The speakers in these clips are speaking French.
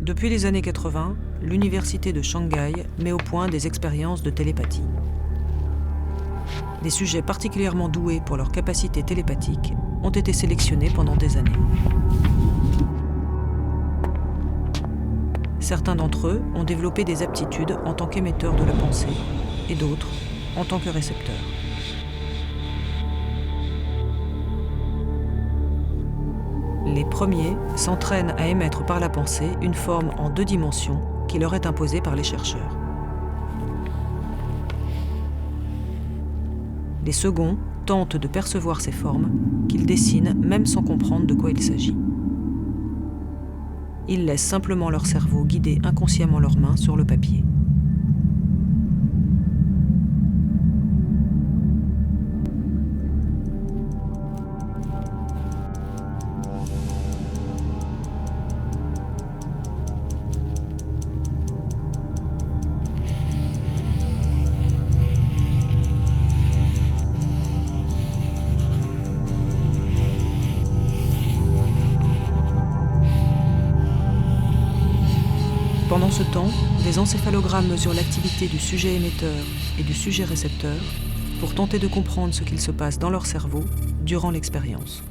Depuis les années 80, l'université de Shanghai met au point des expériences de télépathie. Des sujets particulièrement doués pour leur capacité télépathique ont été sélectionnés pendant des années. Certains d'entre eux ont développé des aptitudes en tant qu'émetteurs de la pensée et d'autres en tant que récepteurs. Les premiers s'entraînent à émettre par la pensée une forme en 2 dimensions qui leur est imposée par les chercheurs. Les seconds tentent de percevoir ces formes qu'ils dessinent même sans comprendre de quoi il s'agit. Ils laissent simplement leur cerveau guider inconsciemment leurs mains sur le papier. Pendant ce temps, des encéphalogrammes mesurent l'activité du sujet émetteur et du sujet récepteur pour tenter de comprendre ce qu'il se passe dans leur cerveau durant l'expérience.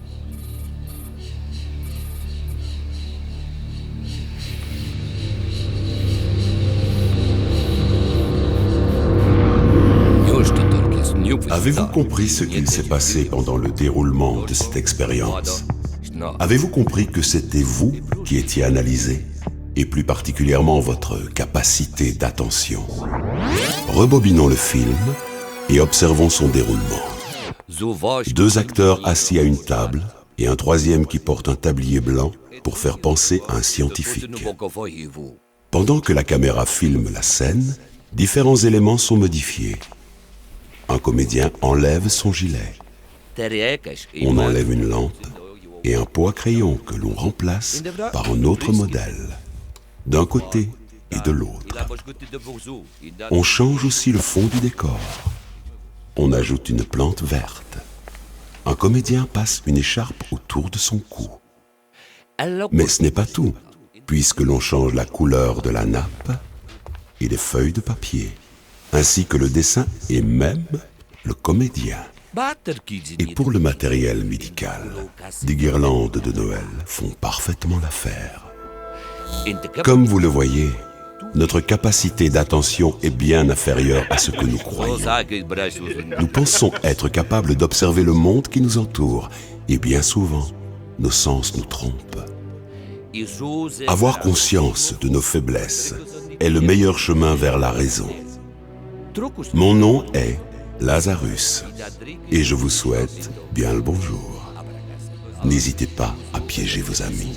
Avez-vous compris ce qu'il s'est passé pendant le déroulement de cette expérience? Avez-vous compris que c'était vous qui étiez analysé, et plus particulièrement votre capacité d'attention? Rebobinons le film et observons son déroulement. 2 acteurs assis à une table et un 3e qui porte un tablier blanc pour faire penser à un scientifique. Pendant que la caméra filme la scène, différents éléments sont modifiés. Un comédien enlève son gilet. On enlève une lampe et un pot à crayon que l'on remplace par un autre modèle, d'un côté et de l'autre. On change aussi le fond du décor. On ajoute une plante verte. Un comédien passe une écharpe autour de son cou. Mais ce n'est pas tout, puisque l'on change la couleur de la nappe et des feuilles de papier, ainsi que le dessin et même le comédien. Et pour le matériel médical, des guirlandes de Noël font parfaitement l'affaire. Comme vous le voyez, notre capacité d'attention est bien inférieure à ce que nous croyons. Nous pensons être capables d'observer le monde qui nous entoure, et bien souvent, nos sens nous trompent. Avoir conscience de nos faiblesses est le meilleur chemin vers la raison. Mon nom est Lazarus, et je vous souhaite bien le bonjour. N'hésitez pas à piéger vos amis.